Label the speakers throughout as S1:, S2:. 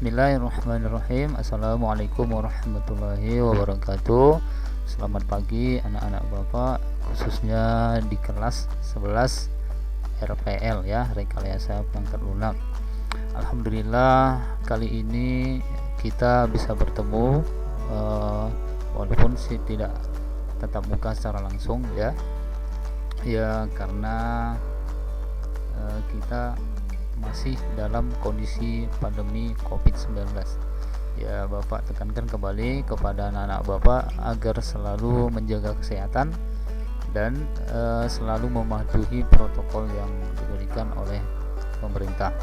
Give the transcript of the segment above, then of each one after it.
S1: Bismillahirrahmanirrahim. Assalamualaikum warahmatullahi wabarakatuh. Selamat pagi anak-anak Bapak, khususnya di kelas 11 RPL ya, rekayasa perangkat lunak. Alhamdulillah kali ini kita bisa bertemu walaupun sih tidak tatap muka secara langsung ya karena kita masih dalam kondisi pandemi COVID-19 ya. Bapak tekankan kembali kepada anak-anak Bapak agar selalu menjaga kesehatan dan selalu mematuhi protokol yang diberikan oleh pemerintah.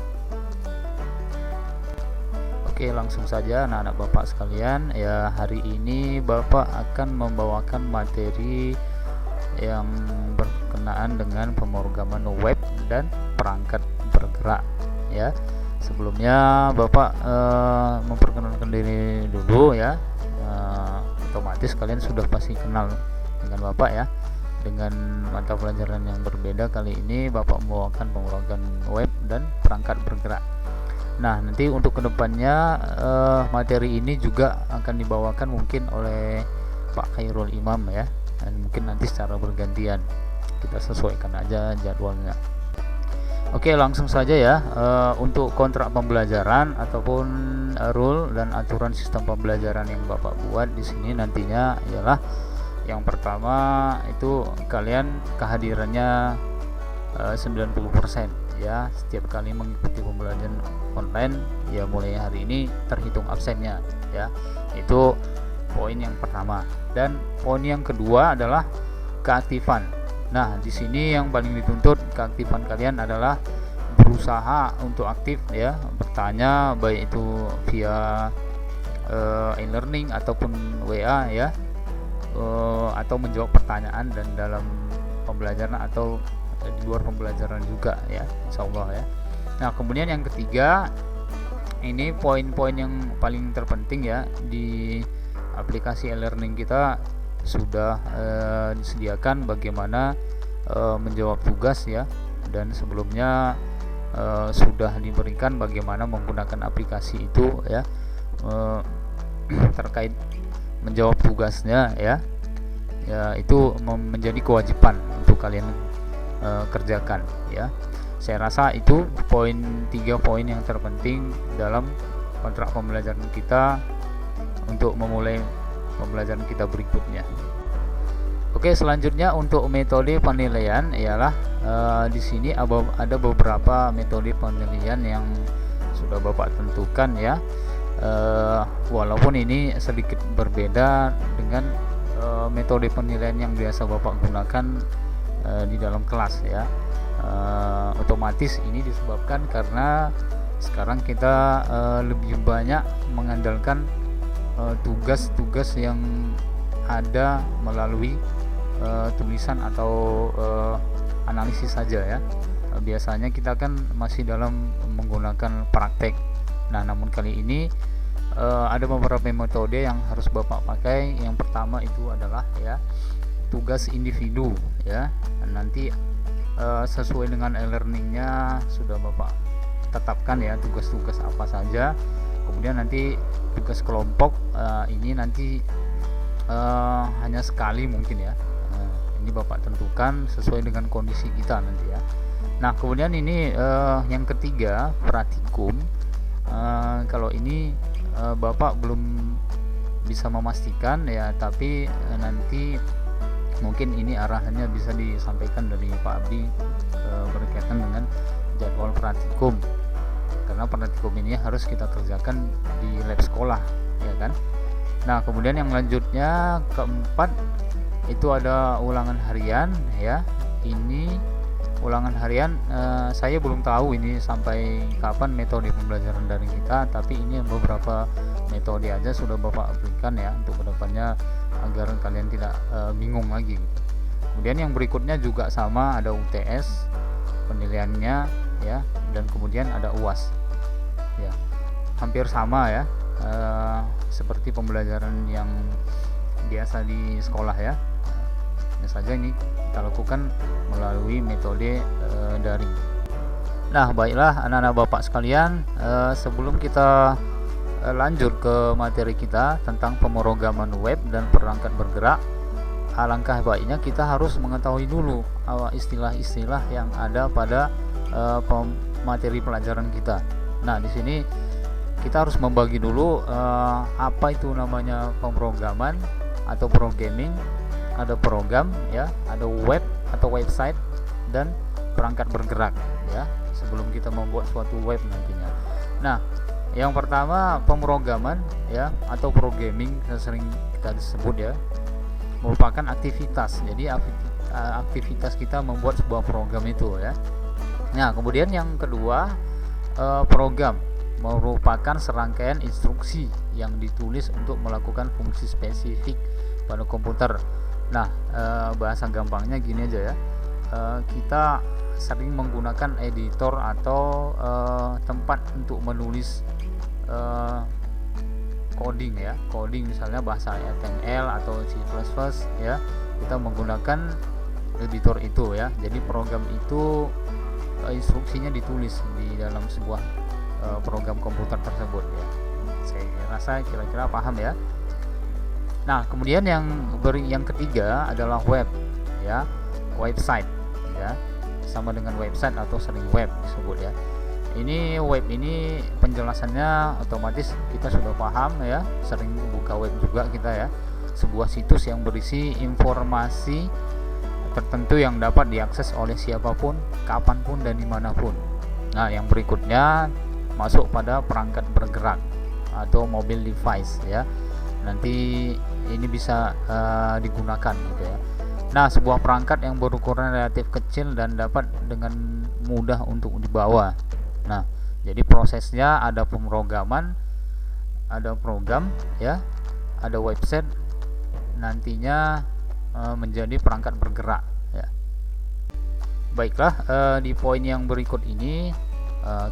S1: Oke, langsung saja anak-anak Bapak sekalian ya, hari ini Bapak akan membawakan materi yang berkenaan dengan pemrograman web dan perangkat bergerak ya. Sebelumnya Bapak memperkenalkan diri dulu ya. Otomatis kalian sudah pasti kenal dengan Bapak ya. Dengan mata pelajaran yang berbeda, kali ini Bapak membawakan pemrograman web dan perangkat bergerak. Nah, nanti untuk kedepannya materi ini juga akan dibawakan mungkin oleh Pak Khairul Imam ya, dan mungkin nanti secara bergantian, kita sesuaikan aja jadwalnya. Oke, langsung saja ya. Untuk kontrak pembelajaran ataupun rule dan aturan sistem pembelajaran yang Bapak buat di sini nantinya ialah yang pertama itu kalian kehadirannya 90% ya setiap kali mengikuti pembelajaran online ya, mulai hari ini terhitung absennya ya. Itu poin yang pertama. Dan poin yang kedua adalah keaktifan. Nah, di sini yang paling dituntut keaktifan kalian adalah berusaha untuk aktif ya, bertanya baik itu via e-learning ataupun WA ya, atau menjawab pertanyaan dan dalam pembelajaran atau di luar pembelajaran juga ya, insyaallah ya. Nah, kemudian yang ketiga, ini poin-poin yang paling terpenting ya, di aplikasi e-learning kita sudah disediakan bagaimana menjawab tugas ya, dan sebelumnya sudah diberikan bagaimana menggunakan aplikasi itu ya, terkait menjawab tugasnya ya, itu menjadi kewajiban untuk kalian kerjakan ya. Saya rasa itu tiga poin yang terpenting dalam kontrak pembelajaran kita untuk memulai pembelajaran kita berikutnya. Oke, selanjutnya untuk metode penilaian ialah di sini ada beberapa metode penilaian yang sudah Bapak tentukan ya. Walaupun ini sedikit berbeda dengan metode penilaian yang biasa Bapak gunakan di dalam kelas ya. Otomatis ini disebabkan karena sekarang kita lebih banyak mengandalkan tugas-tugas yang ada melalui tulisan atau analisis saja ya. Biasanya kita kan masih dalam menggunakan praktek. Nah, namun kali ini ada beberapa metode yang harus Bapak pakai. Yang pertama itu adalah ya tugas individu ya. Nanti sesuai dengan e-learningnya sudah Bapak tetapkan ya tugas-tugas apa saja. Kemudian nanti tugas kelompok ini nanti hanya sekali mungkin ya. Ini Bapak tentukan sesuai dengan kondisi kita nanti ya. Nah, kemudian ini yang ketiga, praktikum. Kalau ini Bapak belum bisa memastikan ya, tapi nanti mungkin ini arahannya bisa disampaikan dari Pak Abdi berkaitan dengan jadwal praktikum, karena praktikum ini harus kita kerjakan di lab sekolah ya kan. Nah, kemudian yang lanjutnya keempat itu ada ulangan harian ya. Ini ulangan harian saya belum tahu ini sampai kapan metode pembelajaran daring kita, tapi ini beberapa metode aja sudah Bapak berikan ya untuk kedepannya agar kalian tidak bingung lagi gitu. Kemudian yang berikutnya juga sama, ada UTS penilaiannya ya, dan kemudian ada UAS ya, hampir sama ya seperti pembelajaran yang biasa di sekolah ya. Hanya saja ini kita lakukan melalui metode daring. Nah, baiklah anak-anak Bapak sekalian, sebelum kita lanjut ke materi kita tentang pemrograman web dan perangkat bergerak, alangkah baiknya kita harus mengetahui dulu istilah-istilah yang ada pada materi pelajaran kita. Nah, di sini kita harus membagi dulu apa itu namanya pemrograman atau programming, ada program ya, ada web atau website, dan perangkat bergerak ya, sebelum kita membuat suatu web nantinya. Nah, yang pertama pemrograman ya atau programming sering kita sebut ya, merupakan aktivitas. Jadi aktivitas kita membuat sebuah program itu ya. Nah, kemudian yang kedua, program merupakan serangkaian instruksi yang ditulis untuk melakukan fungsi spesifik pada komputer. Nah, bahasa gampangnya gini aja ya, kita sering menggunakan editor atau tempat untuk menulis coding ya, coding misalnya bahasa HTML atau C++ ya, kita menggunakan editor itu ya. Jadi program itu instruksinya ditulis di dalam sebuah program komputer tersebut ya. Saya rasa kira-kira paham ya. Nah, kemudian yang ketiga adalah web ya, website ya, sama dengan website atau sering web disebut ya. Ini web ini penjelasannya otomatis kita sudah paham ya, sering buka web juga kita ya, sebuah situs yang berisi informasi tertentu yang dapat diakses oleh siapapun, kapanpun, dan dimanapun. Nah, yang berikutnya masuk pada perangkat bergerak atau mobile device ya, nanti ini bisa digunakan gitu ya. Nah, sebuah perangkat yang berukuran relatif kecil dan dapat dengan mudah untuk dibawa. Nah, jadi prosesnya ada pemrograman, ada program ya, ada website, nantinya menjadi perangkat bergerak ya. Baiklah, di poin yang berikut ini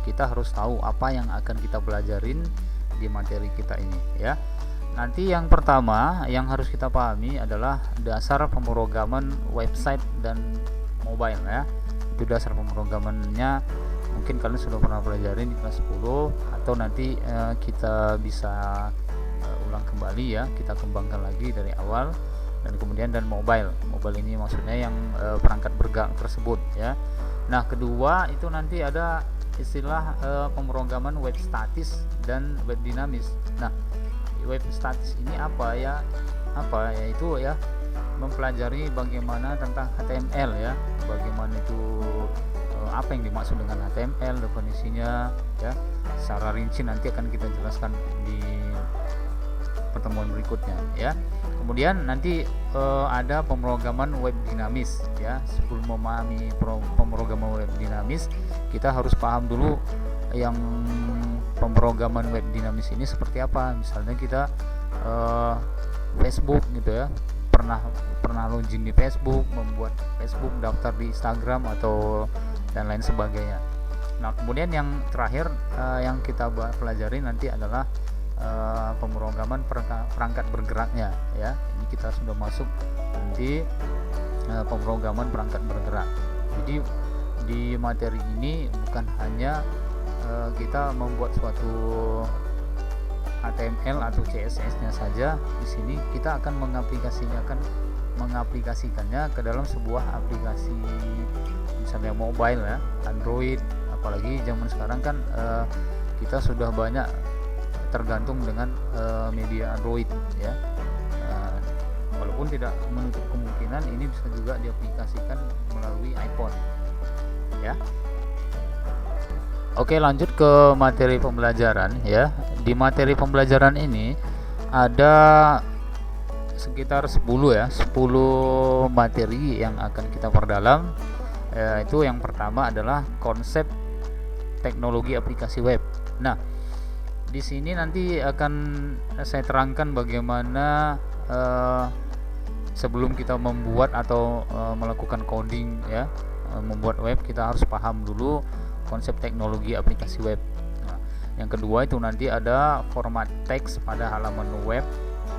S1: kita harus tahu apa yang akan kita pelajarin di materi kita ini ya. Nanti yang pertama yang harus kita pahami adalah dasar pemrograman website dan mobile ya. Itu dasar pemrogramannya, mungkin kalian sudah pernah pelajarin di kelas 10 atau nanti kita bisa ulang kembali ya, kita kembangkan lagi dari awal. Dan kemudian mobile ini maksudnya yang perangkat bergerak tersebut ya. Nah, kedua itu nanti ada istilah pemrograman web statis dan web dinamis. Nah, web statis ini apa ya? Itu ya mempelajari bagaimana tentang HTML ya, bagaimana itu apa yang dimaksud dengan HTML, definisinya ya. Secara rinci nanti akan kita jelaskan di pertemuan berikutnya ya. Kemudian nanti ada pemrograman web dinamis ya. Sebelum memahami pemrograman web dinamis, kita harus paham dulu yang pemrograman web dinamis ini seperti apa. Misalnya kita Facebook gitu ya, pernah login di Facebook, membuat Facebook, daftar di Instagram atau dan lain sebagainya. Nah, kemudian yang terakhir yang kita pelajari nanti adalah pemrograman perangkat bergeraknya ya. Ini kita sudah masuk nanti pemrograman perangkat bergerak. Jadi di materi ini bukan hanya kita membuat suatu HTML atau CSS-nya saja. Di sini kita akan mengaplikasikannya ke dalam sebuah aplikasi, misalnya mobile ya, Android. Apalagi zaman sekarang kan kita sudah banyak tergantung dengan media Android ya. Walaupun tidak menutup kemungkinan ini bisa juga diaplikasikan melalui iPhone ya. Oke, lanjut ke materi pembelajaran ya. Di materi pembelajaran ini ada sekitar 10 materi yang akan kita perdalam. Itu yang pertama adalah konsep teknologi aplikasi web. Nah, di sini nanti akan saya terangkan bagaimana sebelum kita membuat atau melakukan coding ya, membuat web, kita harus paham dulu konsep teknologi aplikasi web. Nah, yang kedua itu nanti ada format teks pada halaman web.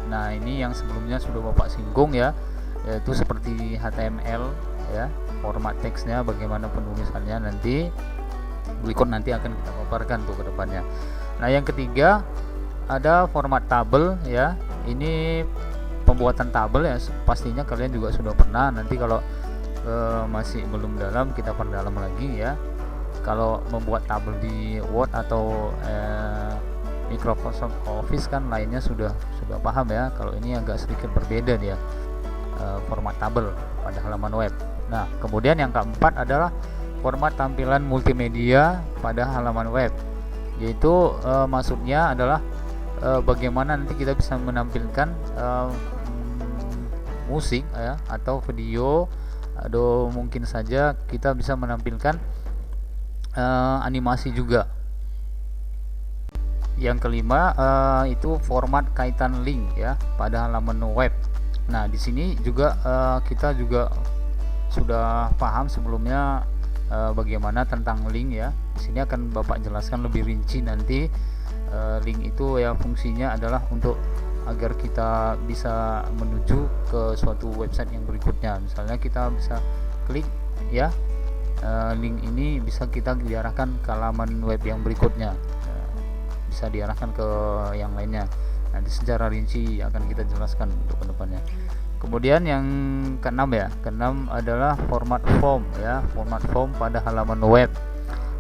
S1: Nah, ini yang sebelumnya sudah Bapak singgung ya, yaitu seperti HTML ya, format teksnya bagaimana penulisannya nanti berikut nanti akan kita paparkan tuh ke depannya. Nah, yang ketiga ada format tabel ya. Ini pembuatan tabel ya, pastinya kalian juga sudah pernah. Nanti kalau masih belum dalam, kita perdalam lagi ya. Kalau membuat tabel di Word atau Microsoft Office kan lainnya sudah paham ya. Kalau ini agak sedikit berbeda dia, format tabel pada halaman web. Nah, kemudian yang keempat adalah format tampilan multimedia pada halaman web, yaitu maksudnya adalah bagaimana nanti kita bisa menampilkan musik ya, atau video, atau mungkin saja kita bisa menampilkan animasi juga. Yang kelima itu format kaitan link ya pada halaman web. Nah, di sini juga kita juga sudah paham sebelumnya bagaimana tentang link ya. Di sini akan Bapak jelaskan lebih rinci nanti. Link itu ya fungsinya adalah untuk agar kita bisa menuju ke suatu website yang berikutnya. Misalnya kita bisa klik ya, link ini bisa kita diarahkan ke halaman web yang berikutnya, bisa diarahkan ke yang lainnya. Nanti secara rinci akan kita jelaskan untuk kedepannya. Kemudian yang keenam ya, keenam adalah format form ya, format form pada halaman web.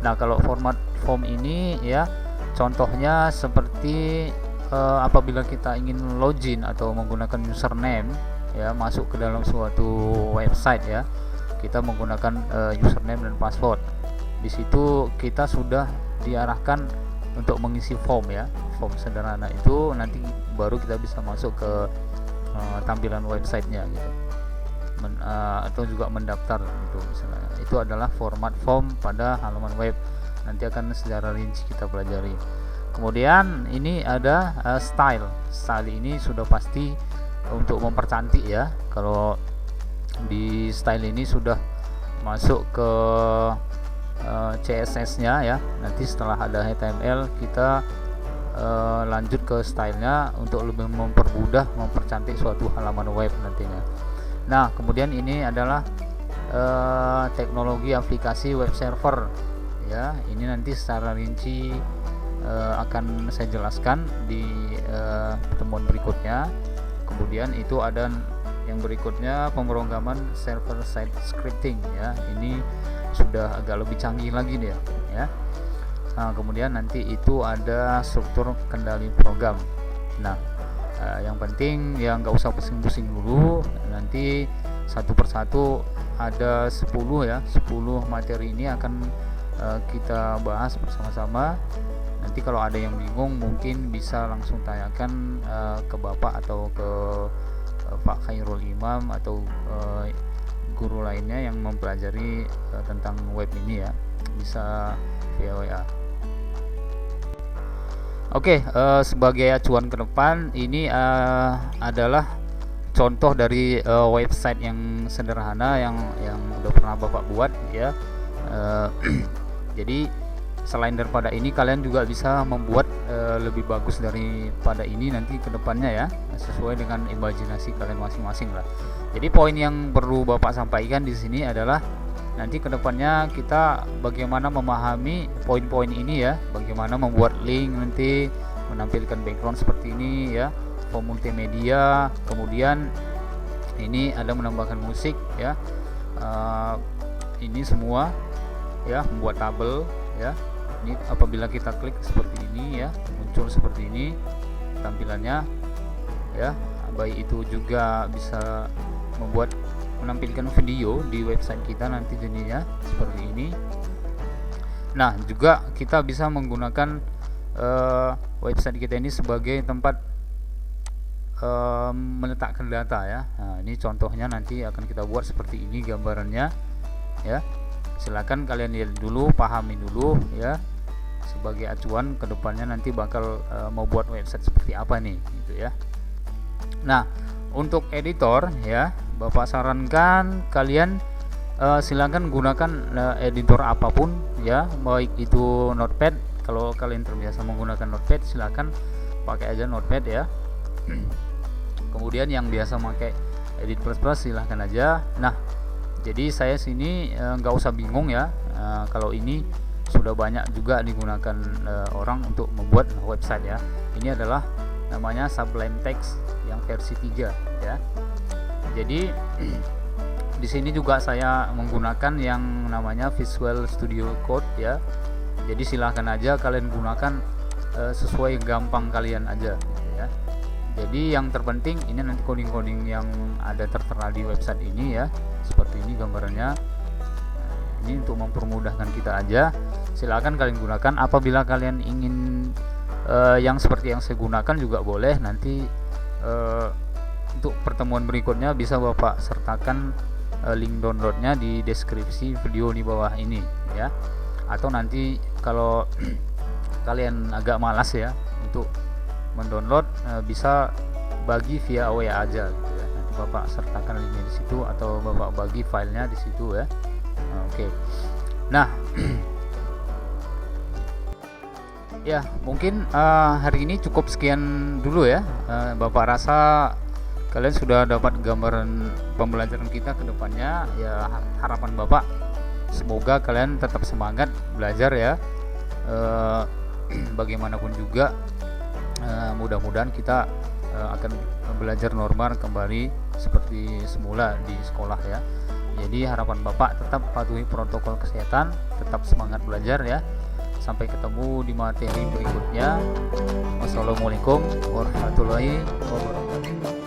S1: Nah, kalau format form ini ya, contohnya seperti apabila kita ingin login atau menggunakan username ya, masuk ke dalam suatu website ya, kita menggunakan username dan password. Di situ kita sudah diarahkan untuk mengisi form ya, form sederhana itu. Nanti baru kita bisa masuk ke tampilan websitenya gitu, atau juga mendaftar gitu misalnya. Itu adalah format form pada halaman web. Nanti akan secara rinci kita pelajari. Kemudian ini ada style. Style ini sudah pasti untuk mempercantik ya. Kalau di style ini sudah masuk ke CSS-nya ya. Nanti setelah ada HTML kita lanjut ke stylenya untuk lebih mempermudah, mempercantik suatu halaman web nantinya. Nah, kemudian ini adalah teknologi aplikasi web server ya. Ini nanti secara rinci akan saya jelaskan di pertemuan berikutnya. Kemudian itu ada yang berikutnya, pemrograman server side scripting ya. Ini sudah agak lebih canggih lagi dia ya. Nah, kemudian nanti itu ada struktur kendali program. Nah, yang penting ya nggak usah pusing-pusing dulu. Nanti satu persatu ada 10 ya, 10 materi ini akan kita bahas bersama-sama. Nanti kalau ada yang bingung mungkin bisa langsung tanyakan ke Bapak atau ke Pak Khairul Imam atau guru lainnya yang mempelajari tentang web ini ya, bisa via WA. Oke, sebagai acuan ke depan ini adalah contoh dari website yang sederhana yang udah pernah Bapak buat ya. Jadi selain daripada ini, kalian juga bisa membuat lebih bagus daripada ini nanti ke depannya ya, sesuai dengan imajinasi kalian masing-masing lah. Jadi poin yang perlu Bapak sampaikan di sini adalah nanti ke depannya kita bagaimana memahami poin-poin ini ya, bagaimana membuat link, nanti menampilkan background seperti ini ya, form multimedia, kemudian ini ada menambahkan musik ya, ini semua ya, membuat tabel ya. Ini apabila kita klik seperti ini ya, muncul seperti ini tampilannya ya. Baik itu juga bisa menampilkan video di website kita nanti jadinya seperti ini. Nah, juga kita bisa menggunakan website kita ini sebagai tempat meletakkan data ya. Nah, ini contohnya nanti akan kita buat seperti ini gambarannya ya. Silakan kalian lihat dulu, pahami dulu ya, sebagai acuan ke depannya nanti bakal mau buat website seperti apa nih gitu ya. Nah, untuk editor ya, Bapak sarankan kalian silakan gunakan editor apapun ya, baik itu Notepad. Kalau kalian terbiasa menggunakan Notepad, silakan pakai aja Notepad ya. Kemudian yang biasa pakai Edit++ silahkan aja. Nah, jadi saya sini nggak usah bingung ya, kalau ini sudah banyak juga digunakan orang untuk membuat website ya. Ini adalah namanya Sublime Text yang versi 3 ya. Jadi di sini juga saya menggunakan yang namanya Visual Studio Code ya. Jadi silahkan aja kalian gunakan sesuai gampang kalian aja ya. Jadi yang terpenting ini nanti coding-coding yang ada tertera di website ini ya, seperti ini gambarannya. Ini untuk mempermudahkan kita aja. Silahkan kalian gunakan. Apabila kalian ingin yang seperti yang saya gunakan juga boleh. Nanti untuk pertemuan berikutnya bisa Bapak sertakan link downloadnya di deskripsi video di bawah ini ya. Atau nanti kalau kalian agak malas ya untuk mendownload, bisa bagi via WA aja gitu ya. Nanti Bapak sertakan linknya di situ atau Bapak bagi filenya di situ ya. Oke. Nah, ya mungkin hari ini cukup sekian dulu ya. Bapak rasa kalian sudah dapat gambaran pembelajaran kita ke depannya ya. Harapan Bapak semoga kalian tetap semangat belajar ya. Bagaimanapun juga mudah-mudahan kita akan belajar normal kembali seperti semula di sekolah ya. Jadi harapan Bapak tetap patuhi protokol kesehatan, tetap semangat belajar ya. Sampai ketemu di materi berikutnya. Wassalamualaikum warahmatullahi wabarakatuh.